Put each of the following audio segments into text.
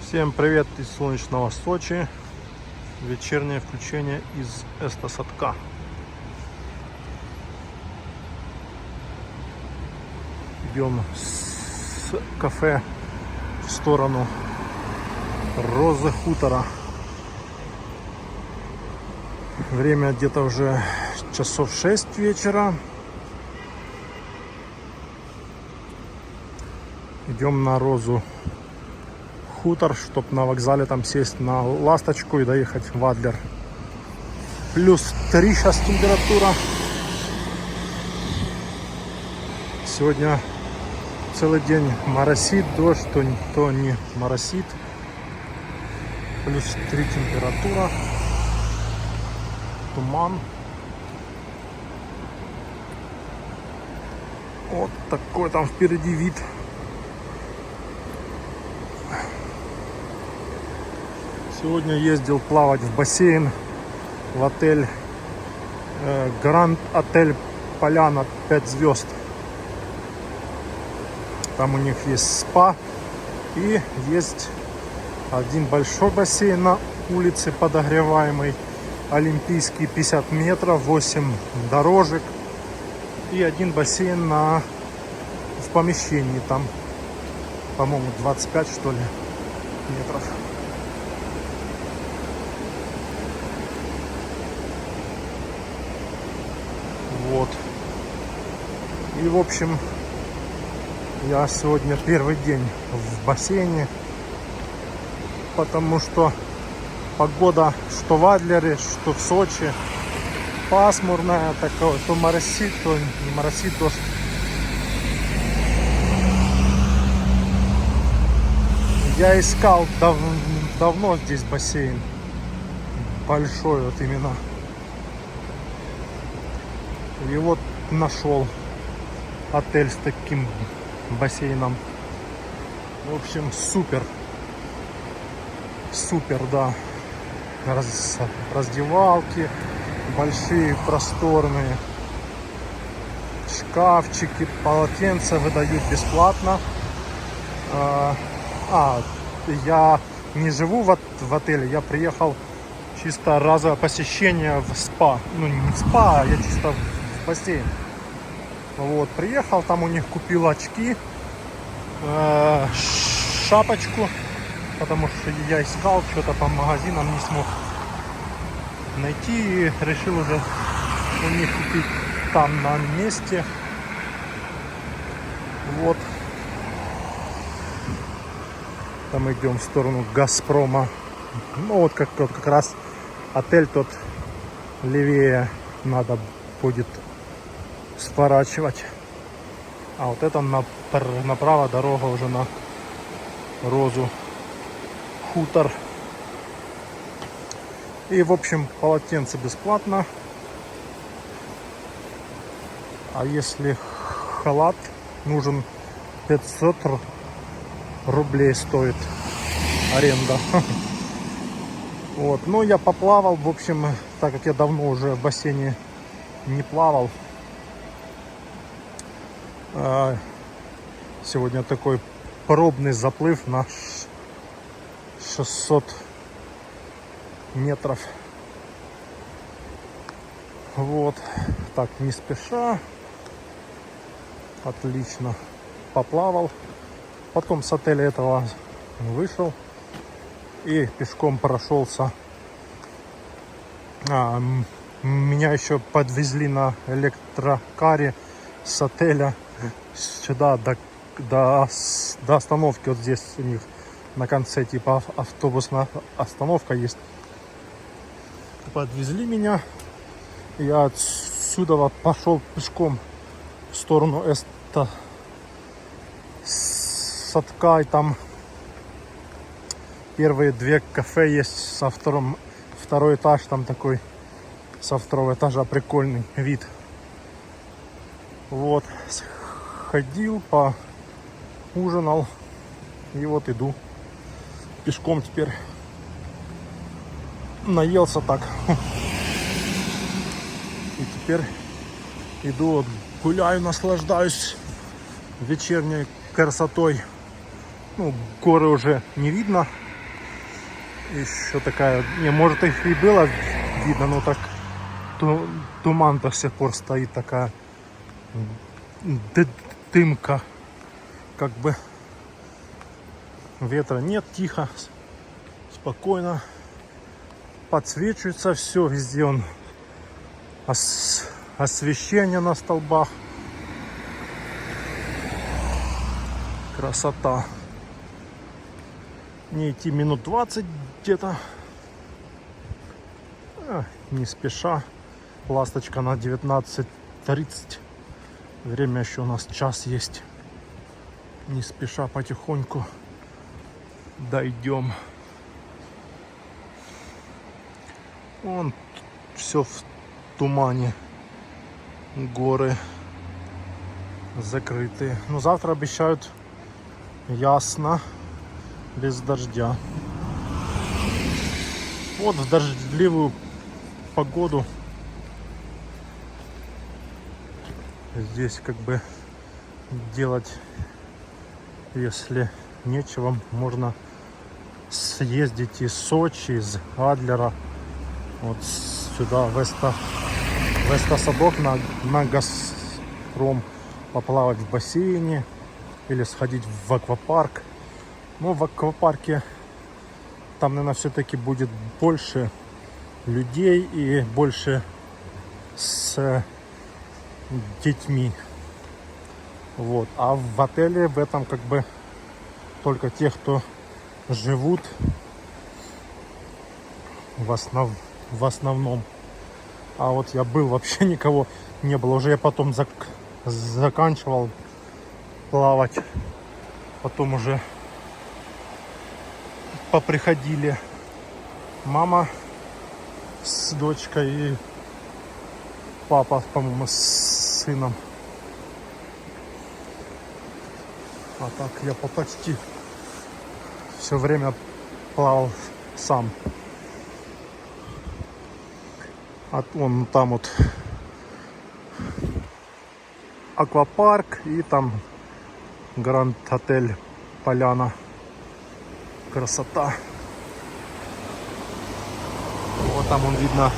Всем привет из солнечного Сочи. Вечернее включение из Эстосадка. Идем с кафе в сторону Розы Хутора. Время где-то уже часов 6 вечера. Идем на Розу Хутор, чтобы на вокзале там сесть на ласточку и доехать в Адлер. Плюс 3 сейчас температура. Сегодня целый день моросит, дождь, то не моросит. Плюс 3 температура. Туман. Вот такой там впереди вид. Сегодня ездил плавать в бассейн в отель Гранд Отель Поляна 5 звезд. Там у них есть спа и есть один большой бассейн на улице подогреваемый, олимпийский 50 метров, 8 дорожек и один бассейн в помещении, там, по-моему, 25 что ли метров. Вот. И в общем, я сегодня первый день в бассейне, потому что погода что в Адлере, что в Сочи пасмурная такая, то моросит, то не моросит дождь. Я искал давно здесь бассейн большой, вот именно. И вот нашел отель с таким бассейном. В общем, супер. Супер, да. Раздевалки большие, просторные. Шкафчики, полотенца выдают бесплатно. Я не живу в отеле, я приехал чисто разовое посещение в спа. Ну, не в спа, я чисто в бассейн. Вот, приехал, там у них купил очки, шапочку, потому что я искал что-то по магазинам, не смог найти, и решил уже у них купить там на месте. Вот. Там идем в сторону Газпрома. Ну вот как раз отель тот левее надо будет сворачивать. А вот это направо дорога уже на Розу Хутор. И в общем полотенце бесплатно. А если халат нужен, 500 рублей стоит аренда. Вот, ну я поплавал, в общем, так как я давно уже в бассейне не плавал. Сегодня такой пробный заплыв на 600 метров. Вот, так, не спеша. Отлично поплавал. Потом с отеля этого вышел и пешком прошелся. Меня еще подвезли на электрокаре с отеля сюда до остановки. Вот здесь у них на конце типа автобусная остановка есть. Подвезли меня. Я отсюда пошел пешком в сторону Эстосадка. И там первые 2 кафе есть со второй этаж, там такой со второго этажа прикольный вид. Вот, ходил, поужинал и вот иду пешком теперь. Наелся так. И теперь иду, вот, гуляю, наслаждаюсь вечерней красотой. Ну, горы уже не видно, Еще такая, не, может их и было видно, но так туман до сих пор стоит, такая дымка, как бы ветра нет, тихо, спокойно, подсвечивается все, везде он освещение на столбах, красота. Не идти минут 20 где-то, не спеша. Ласточка на 19:30. Время еще у нас час есть. Не спеша, потихоньку дойдем. Вон все в тумане. Горы закрытые. Но завтра обещают ясно, без дождя. Вот в дождливую погоду здесь как бы делать, если нечего, можно съездить из Сочи, из Адлера вот сюда, в Эстосадок на Газпром, поплавать в бассейне или сходить в аквапарк. Но в аквапарке там, наверное, все-таки будет больше людей и больше с детьми. Вот. А в отеле в этом как бы только те, кто живут в основном. А вот я был, вообще никого не было. Уже я потом заканчивал плавать. Потом уже поприходили мама с дочкой и папа, по-моему, с сыном. А так я почти все время плавал сам. А вон там вот аквапарк и там Гранд Отель Поляна. Красота. Вот там он видно,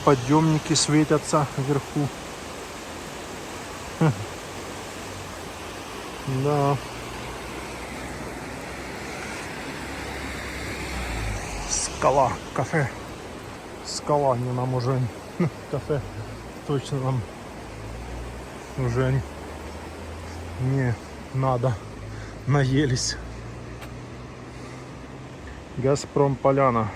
подъемники светятся вверху. Да. Скала, кафе. Скала, не нам уже кафе точно нам уже не надо. Наелись. Газпром Поляна.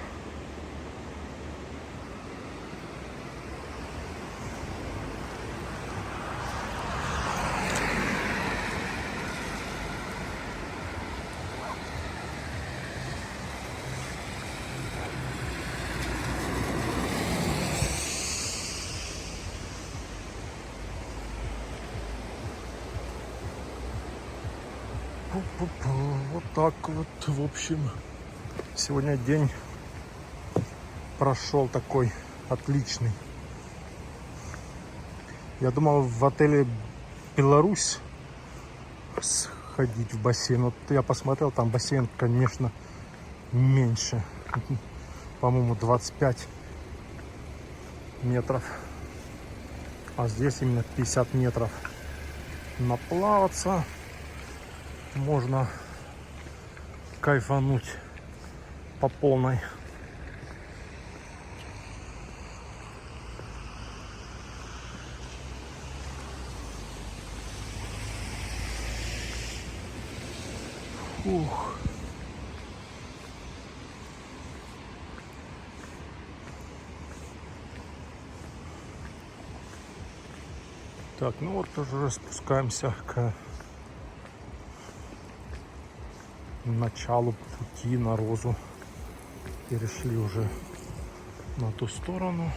Вот так вот, в общем, сегодня день прошел такой отличный. Я думал в отеле Беларусь сходить в бассейн. Вот я посмотрел, там бассейн, конечно, меньше. По-моему, 25 метров. А здесь именно 50 метров. Наплаваться можно, кайфануть по полной. Ух. Так, ну вот уже спускаемся к началу пути на Розу. Перешли уже на ту сторону.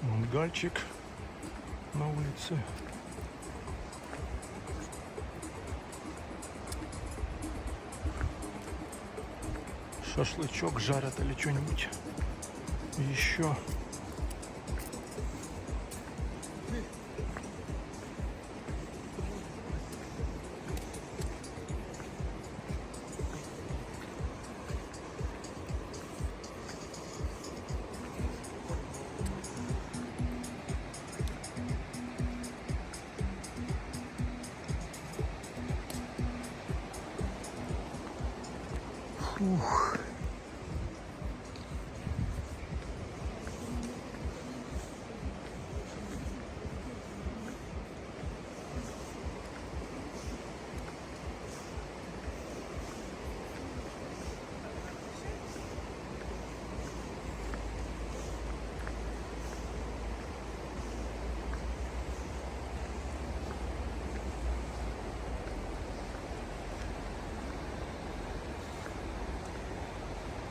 Мангальчик на улице. Шашлычок жарят или что-нибудь еще. Ух.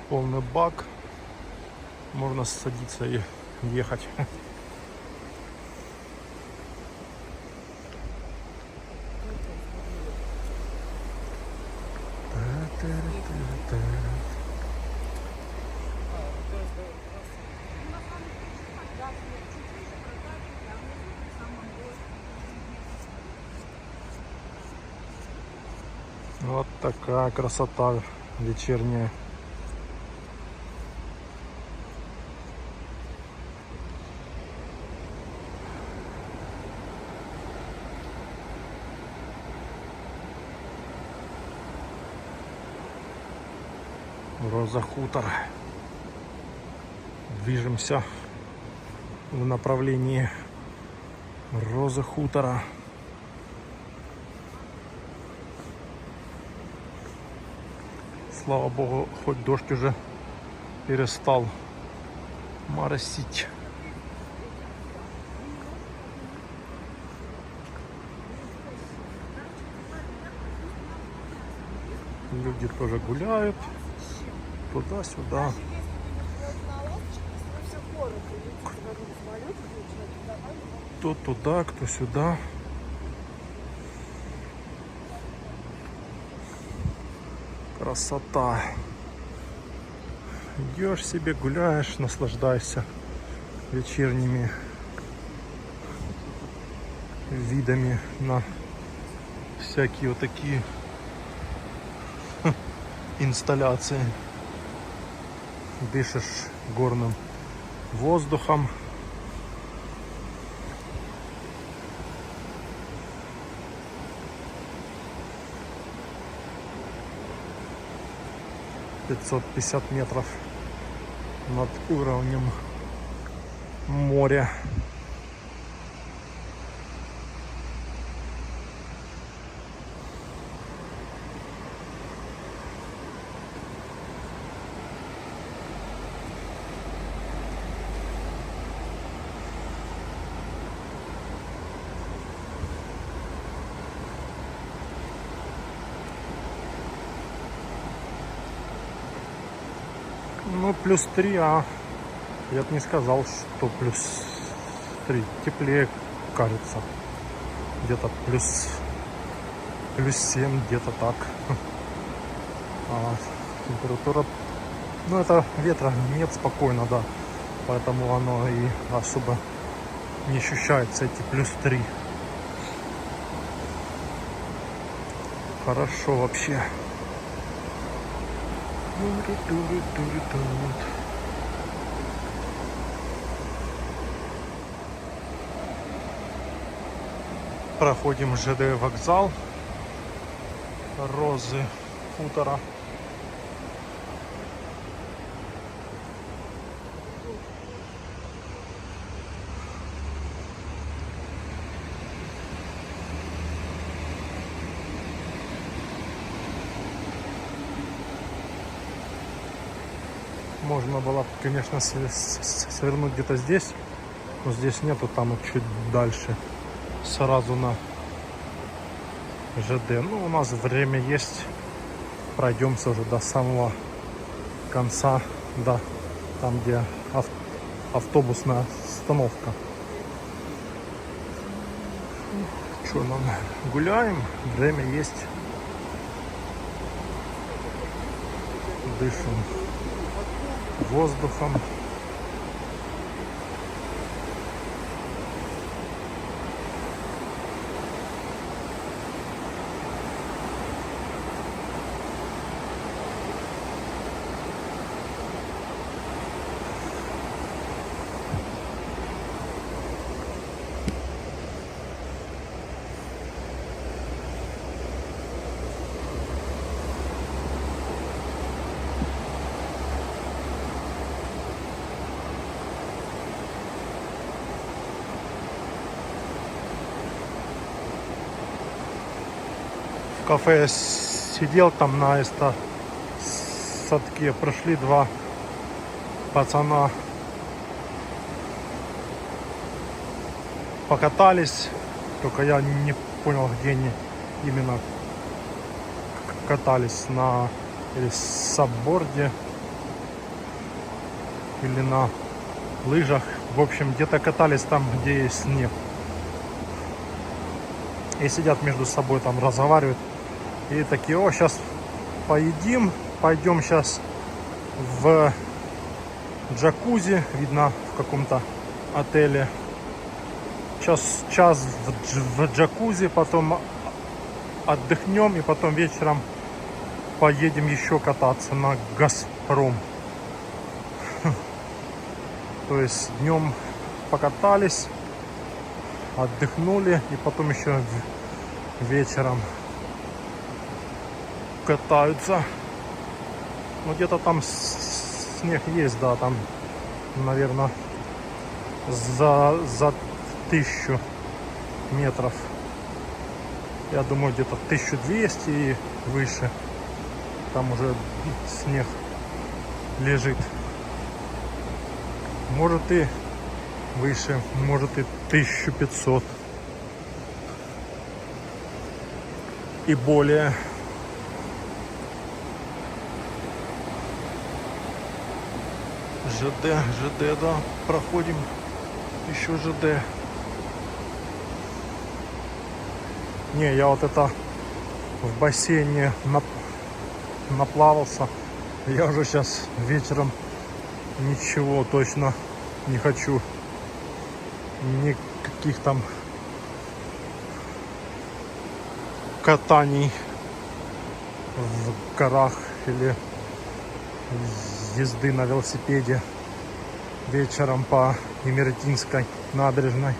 Полный бак, можно садиться и ехать. Вот такая красота вечерняя. Роза Хутор. Движемся в направлении Розы Хутора. Слава богу, хоть дождь уже перестал моросить. Люди тоже гуляют туда-сюда. Кто туда, кто сюда. Красота. Идешь себе, гуляешь, наслаждаешься вечерними видами на всякие вот такие инсталляции. Дышишь горным воздухом. «550 метров над уровнем моря». Ну, плюс 3, а я бы не сказал, что плюс 3. Теплее, кажется. Где-то плюс 7, где-то так. А температура, ну, это ветра нет, спокойно, да. Поэтому оно и особо не ощущается, эти плюс 3. Хорошо вообще. Проходим ЖД вокзал Розы Хутора. Можно было, конечно, свернуть где-то здесь, но здесь нету, там чуть дальше, сразу на ЖД. Ну, у нас время есть, пройдемся уже до самого конца, да, там, где автобусная остановка. Что нам, гуляем, время есть, дышим воздухом. кафе сидел там на садке, пришли два пацана, покатались, только я не понял, где они именно катались, на или сабборде или на лыжах. В общем, где-то катались там, где есть снег. И сидят между собой, там разговаривают. И такие: о, сейчас поедим, пойдем сейчас в джакузи, видно, в каком-то отеле. Час в джакузи, потом отдохнем и потом вечером поедем еще кататься на Газпром. То есть днем покатались, отдохнули и потом еще вечером катаются. Ну, где-то там снег есть, да, там, наверное, за 1000 метров. Я думаю, где-то 1200 и выше. Там уже снег лежит. Может и выше, может и 1500. И более. ЖД, да, проходим еще ЖД. Не, я вот это в бассейне наплавался. Я уже сейчас вечером ничего точно не хочу. Никаких там катаний в горах или езды на велосипеде вечером по Имертинской набережной.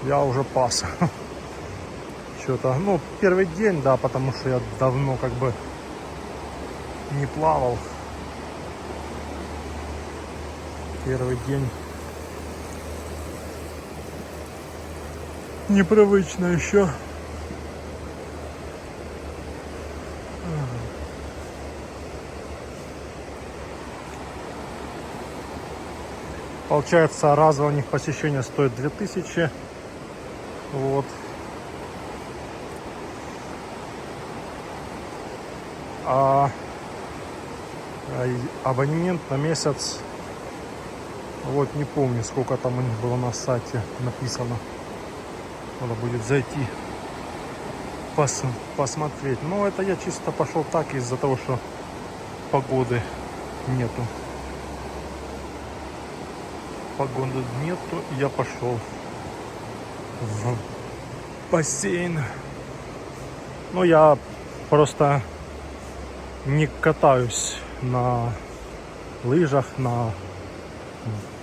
Я уже пас. Что-то, ну, первый день, да, потому что я давно как бы не плавал. Первый день непривычно еще. Получается, разово у них посещение стоит 2000. Вот. А абонемент на месяц, вот не помню, сколько там у них было на сайте написано. Надо будет зайти посмотреть. Но это я чисто пошел так из-за того, что погоды нету. Погоды нету, и я пошел в бассейн. Но я просто не катаюсь на лыжах, на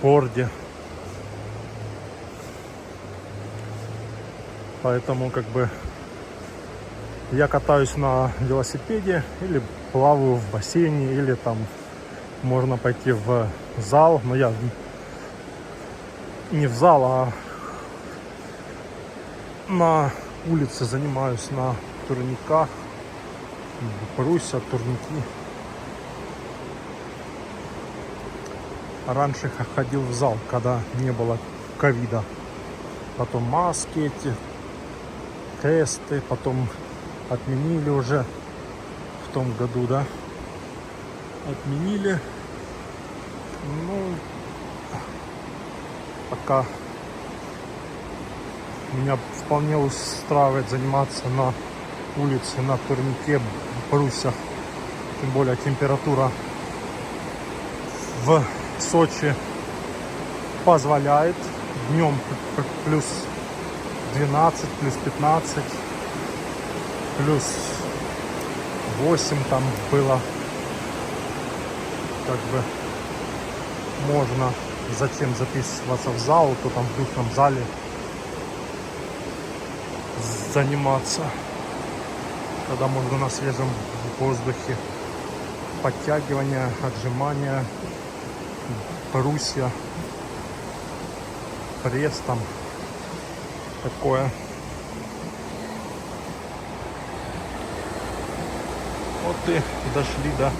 борде. Поэтому как бы я катаюсь на велосипеде или плаваю в бассейне, или там можно пойти в зал. Но я не в зал, а на улице занимаюсь на турниках. Брусья, турники. Раньше ходил в зал, когда не было ковида. Потом маски эти, тесты, потом отменили уже в том году, да? Отменили. Ну, пока меня вполне устраивает заниматься на улице, на турнике, брусьях. Тем более температура в Сочи позволяет. Днем плюс 12, плюс 15, плюс 8 там было. Как бы можно затем записываться в зал, то там в душном зале заниматься, когда можно на свежем воздухе. Подтягивания, отжимания, брусья, пресс там такое. Вот и дошли до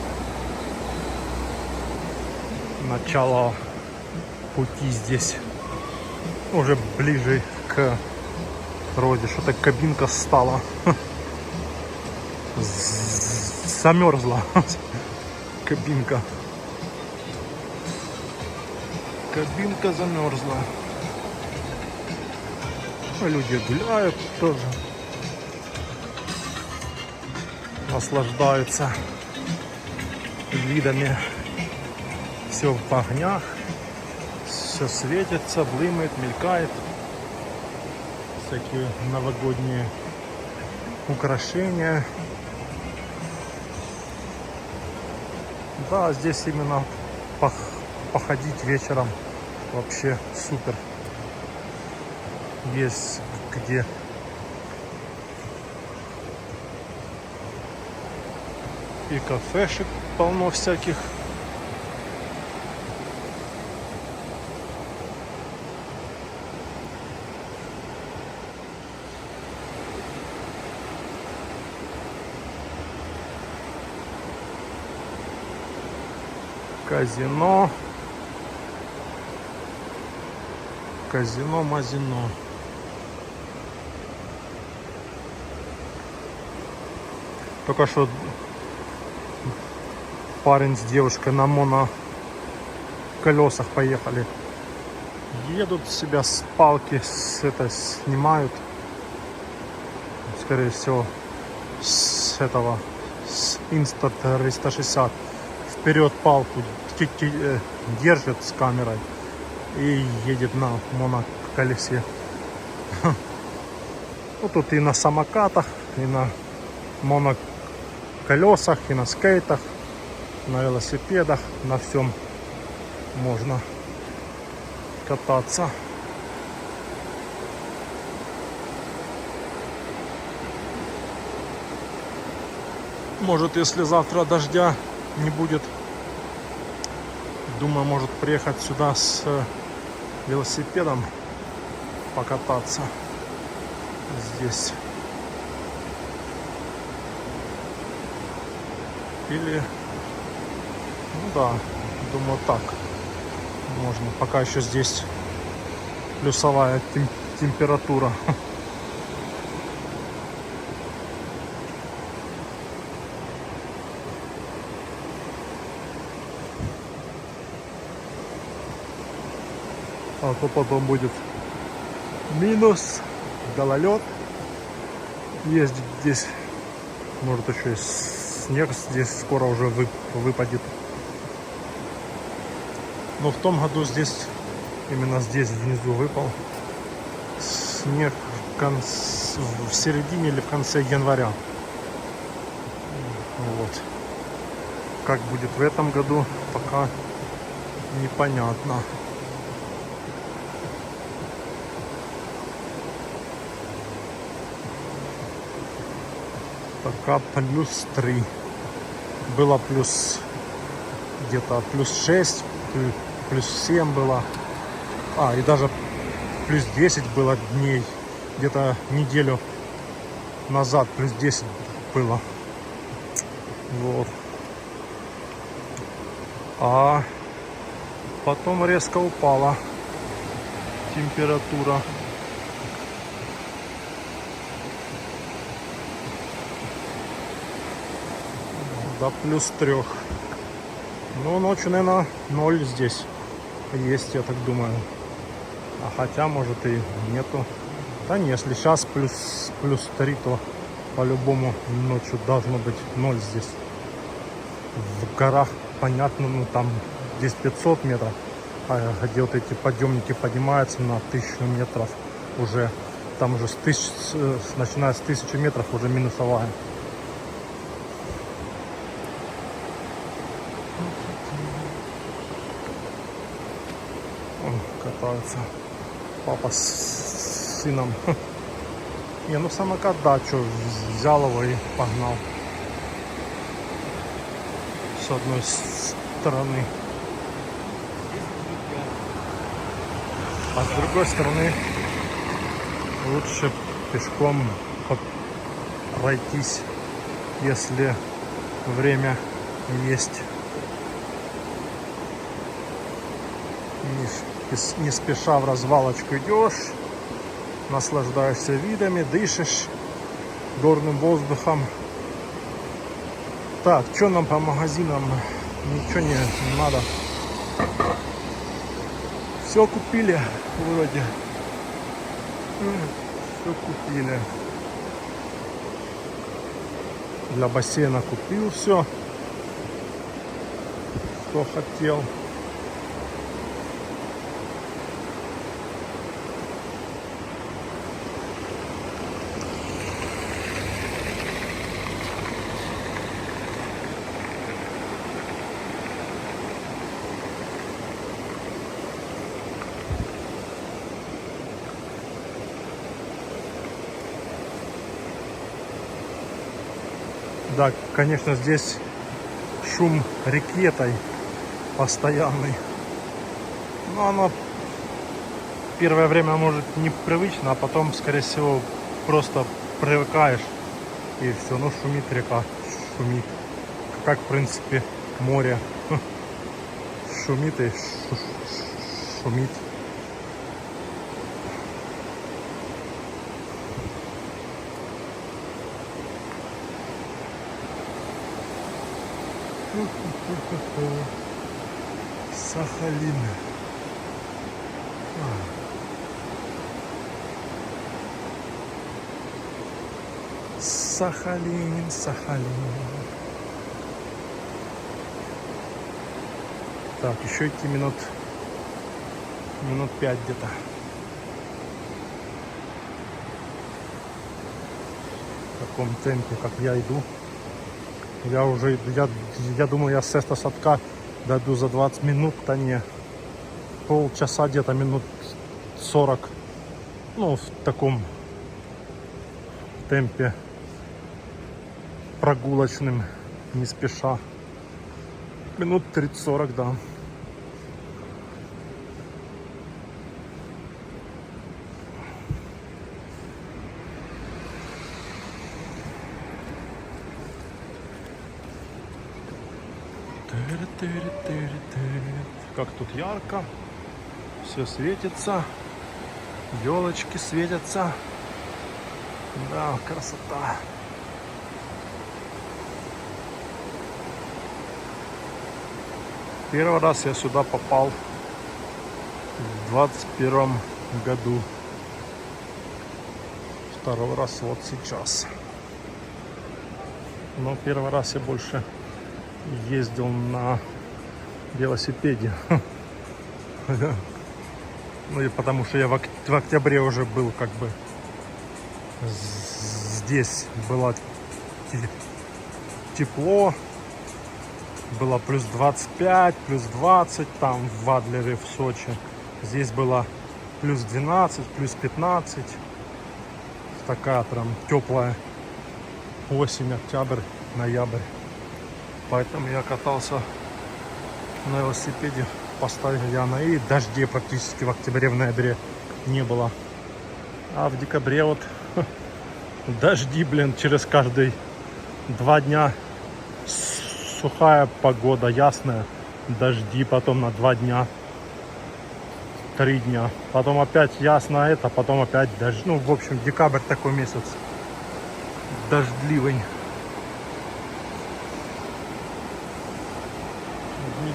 начала пути здесь. Уже ближе к роде. Что-то кабинка стала. Замерзла. Кабинка. Кабинка замерзла. Люди гуляют тоже. Наслаждаются видами. Все в огнях. Все светится, блимает, мелькает. Всякие новогодние украшения. Да, здесь именно походить вечером вообще супер. Есть где. И кафешек полно всяких. Казино. Казино-мазино. Только что парень с девушкой на моноколесах поехали. Едут себя с палки, снимают. Скорее всего, с этого, с Insta360. Вперед палку держит с камерой и едет на моноколесе. Вот тут и на самокатах, и на моноколесах, и на скейтах, на велосипедах, на всем можно кататься. Может, если завтра дождя не будет, думаю, может приехать сюда с велосипедом покататься здесь. Или, ну да, думаю, так можно. Пока еще здесь плюсовая температура. А то потом будет минус, гололед. Есть здесь, может, еще и снег здесь скоро уже выпадет. Но в том году здесь, именно здесь внизу выпал снег в середине или в конце января. Вот. Как будет в этом году, пока непонятно. Пока +3. Было плюс где-то +6, +7 было. И даже +10 было дней. Где-то неделю назад +10 было. Вот. А потом резко упала температура. До +3. Ну, ночью, наверное, 0 здесь есть, я так думаю. А хотя, может, и нету. Да не, если сейчас +3, то по-любому ночью должно быть 0 здесь. В горах, понятно, ну там здесь 500 метров. А где вот эти подъемники поднимаются на 1000 метров уже. Там уже начиная с 1000 метров уже минусовая. Катаются папа с сыном. Не, ну самокат, да, что, взял его и погнал. С одной стороны. А с другой стороны лучше пешком пройтись, если время есть. Не спеша в развалочку идешь, наслаждаешься видами, дышишь горным воздухом. Так, что нам по магазинам? Ничего не надо. Все купили вроде. Все купили. Для бассейна купил все, что хотел. Да, конечно, здесь шум реки этой постоянный. Но оно первое время может непривычно, а потом, скорее всего, просто привыкаешь. И все, ну шумит река, шумит. Как, в принципе, море. Шумит и шумит. Сахалин. Сахалин, Сахалин. Так, еще идти минут 5 где-то. В таком темпе, как я иду. Я думаю, я с этого садка дойду за 20 минут, а не полчаса, где-то минут 40. Ну, в таком темпе прогулочным, не спеша. Минут 30-40, да. Как тут ярко, все светится, елочки светятся, да, красота. Первый раз я сюда попал в 21 году, второй раз вот сейчас. Но первый раз я больше ездил на велосипеде. Ну и потому что я в октябре уже был, как бы здесь было тепло, было плюс 25, плюс 20 там в Адлере, в Сочи. Здесь было плюс 12, плюс 15. Такая прям теплая осень, октябрь, ноябрь. Поэтому я катался на велосипеде постоянно. И дождей практически в октябре, в ноябре не было. А в декабре вот дожди, блин, через каждые 2 дня. Сухая погода, ясная. Дожди потом на 2 дня. 3 дня. Потом опять ясно это, потом опять дождь. Ну, в общем, декабрь такой месяц дождливый.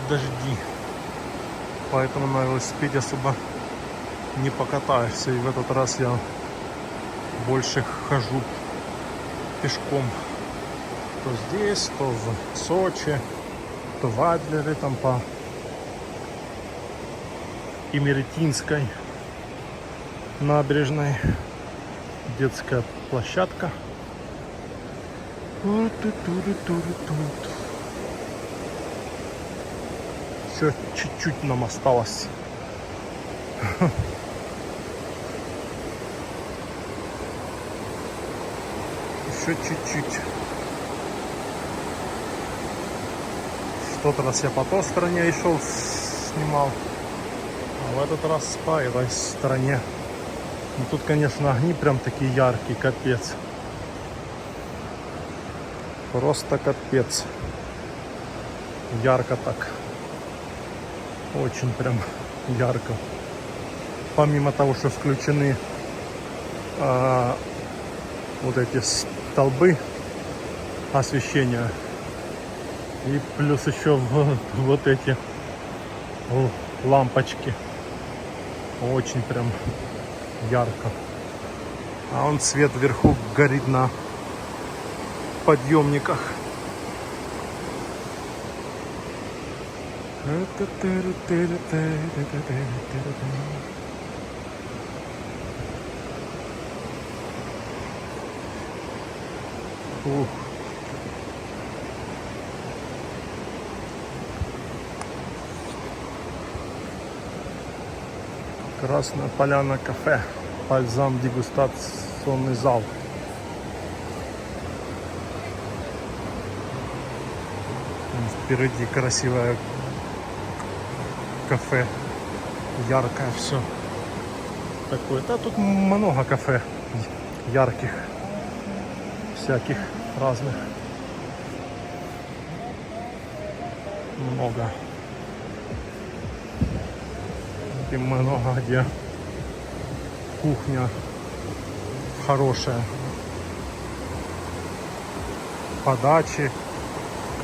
Дожди, поэтому на велосипеде особо не покатаешься. И в этот раз я больше хожу пешком. То здесь, то в Сочи, то в Адлере, там по Имеретинской набережной. Детская площадка. Еще чуть-чуть нам осталось. Еще чуть-чуть. В тот раз я по той стороне шел, снимал. А в этот раз по этой стороне. Ну, тут, конечно, огни прям такие яркие, капец. Просто капец. ярко так. Очень прям ярко. Помимо того, что включены вот эти столбы освещения, и плюс еще вот эти лампочки. Очень прям ярко. А он свет вверху горит на подъемниках. Ух. Красная Поляна кафе, бальзам, дегустационный зал. Впереди красивое кафе, яркое все такое. Да, тут много кафе ярких, всяких разных. Много. И много где кухня хорошая, подачи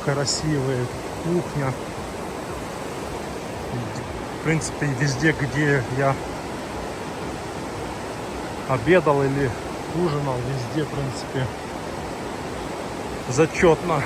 красивые, кухня. В принципе, везде, где я обедал или ужинал, везде, в принципе, зачетно.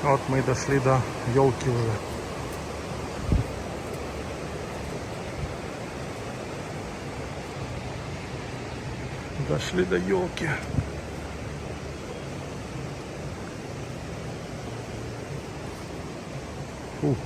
Вот мы и дошли до елки уже. Дошли до елки. Фу.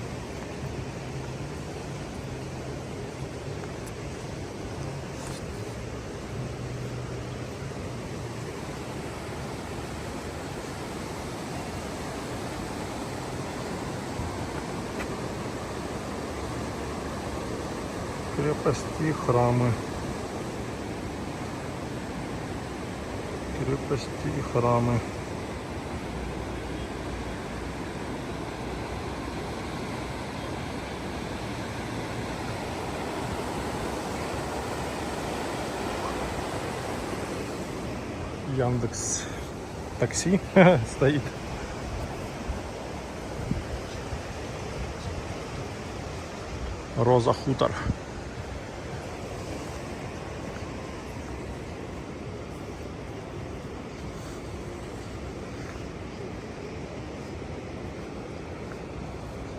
Крепости, храмы. Крепости и храмы. Яндекс такси стоит. Роза Хутор.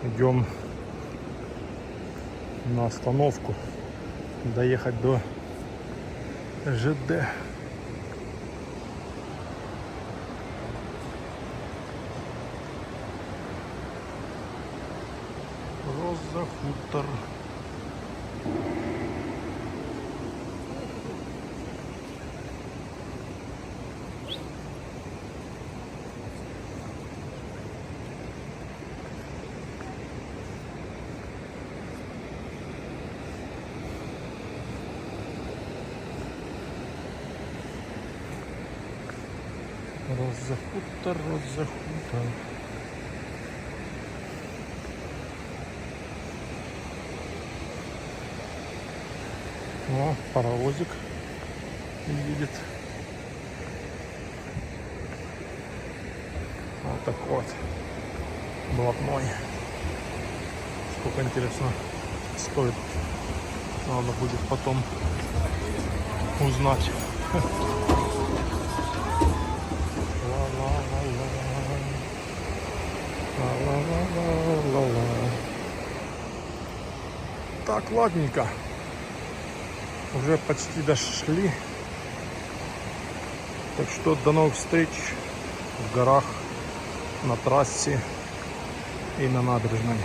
Идем на остановку, доехать до ЖД. Роза Хутор. Роза Хутор, Роза Хутор. О, паровозик едет. Вот такой вот блатной. Сколько, интересно, стоит. Надо будет потом узнать. Так, ладненько. Уже почти дошли. Так что до новых встреч в горах, на трассе и на набережной.